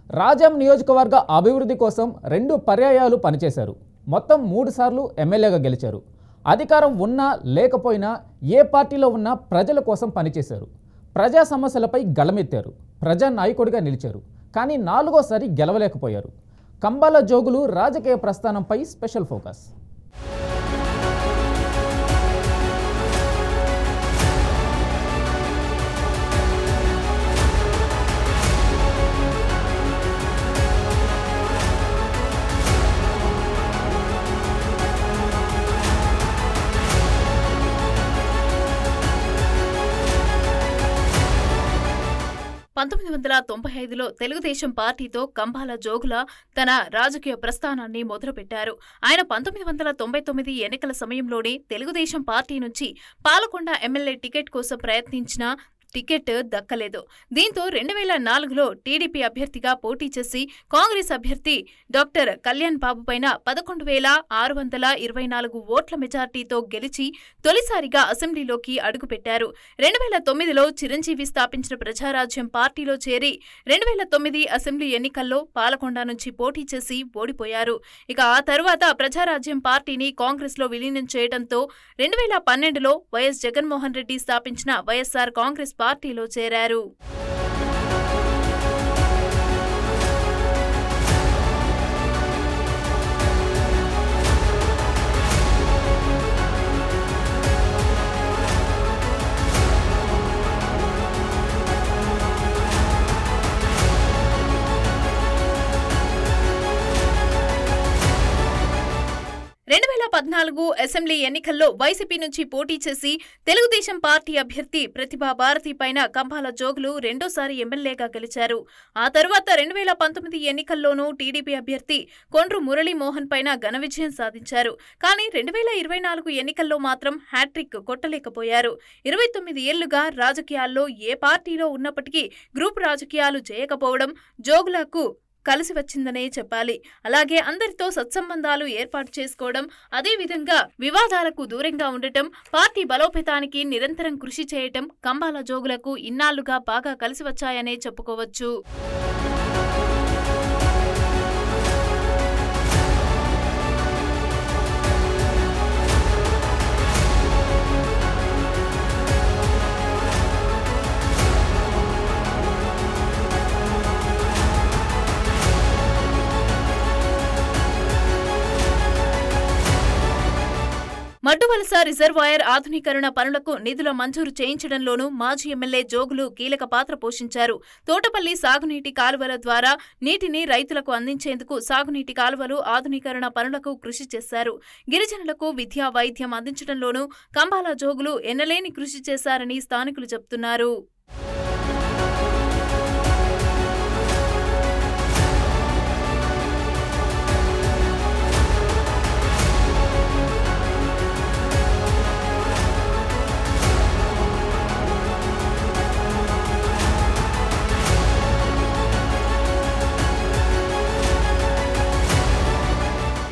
రాజం నియోజకవర్గ అభివృద్ధి కోసం 2 పర్యాయాలు పనిచేశారు. మొత్తం 3 సార్లు ఎమ్మెల్యేగా గెలిచారు. అధికారం ఉన్నా లేకపోయినా ఏ పార్టీలో ఉన్నా ప్రజల కోసం పనిచేశారు. ప్రజా సమస్యలపై గళమెత్తారు. ప్రజా నాయకుడిగా నిలిచారు. కానీ 4వ సారి గెలవలేకపోయారు. కంబాల జోగులు రాజకీయ ప్రస్థానంపై స్పెషల్ ఫోకస్. లో తెలుగుదేశం పార్టీతో కంబాల జోగుల తన రాజకీయ ప్రస్థానాన్ని మొదలుపెట్టారు. ఆయన 1999 ఎన్నికల సమయంలోనే తెలుగుదేశం పార్టీ నుంచి పాలకొండ ఎమ్మెల్యే టికెట్ కోసం ప్రయత్నించిన టికెట్ దక్కలేదు. దీంతో 2004లో టీడీపీ అభ్యర్థిగా పోటీ చేసి కాంగ్రెస్ అభ్యర్థి డాక్టర్ కళ్యాణ్ బాబు పైన 11,624 ఓట్ల మెజార్టీతో గెలిచి తొలిసారిగా అసెంబ్లీలోకి అడుగుపెట్టారు. 2009లో చిరంజీవి స్థాపించిన ప్రజారాజ్యం పార్టీలో చేరి 2009 అసెంబ్లీ ఎన్నికల్లో పాలకొండ నుంచి పోటీ చేసి ఓడిపోయారు. ఇక ఆ తర్వాత ప్రజారాజ్యం పార్టీని కాంగ్రెస్ లో విలీనం చేయడంతో 2012లో వైఎస్ జగన్మోహన్ రెడ్డి స్థాపించిన వైఎస్ఆర్ కాంగ్రెస్ పార్టీలో చేరారు. అసెంబ్లీ ఎన్నికల్లో వైసీపీ నుంచి పోటీ చేసి తెలుగుదేశం పార్టీ అభ్యర్థి ప్రతిభా భారతి పైన కంబాల జోగులు 2వ సారి ఎమ్మెల్యేగా గెలిచారు. ఆ తర్వాత 2019 ఎన్నికల్లోనూ టీడీపీ అభ్యర్థి కొండ్రు మురళీమోహన్ పైన ఘన విజయం సాధించారు. కానీ 2024 ఎన్నికల్లో మాత్రం హ్యాట్రిక్ కొట్టలేకపోయారు. 29 ఏళ్లుగా రాజకీయాల్లో ఏ పార్టీలో ఉన్నప్పటికీ గ్రూప్ రాజకీయాలు చేయకపోవడం జోగులకు కలిసి వచ్చిందనే చెప్పాలి. అలాగే అందరితో సత్సంబంధాలు ఏర్పాటు చేసుకోవడం, అదేవిధంగా వివాదాలకు దూరంగా ఉండటం, పార్టీ బలోపేతానికి నిరంతరం కృషి చేయటం కంబాల జోగులకు ఇన్నాళ్లుగా బాగా కలిసి వచ్చాయనే చెప్పుకోవచ్చు. మడ్డువలస రిజర్వాయర్ ఆధునీకరణ పనులకు నిధుల మంజూరు చేయించడంలోనూ మాజీ ఎమ్మెల్యే జోగులు కీలక పాత్ర పోషించారు. తోటపల్లి సాగునీటి కాలువల ద్వారా నీటిని రైతులకు అందించేందుకు సాగునీటి కాలువలు ఆధునీకరణ పనులకు కృషి చేశారు. గిరిజనులకు విద్యా వైద్యం అందించడంలోనూ కంబాల జోగులు ఎన్నలేని కృషి చేశారని స్థానికులు చెబుతున్నారు.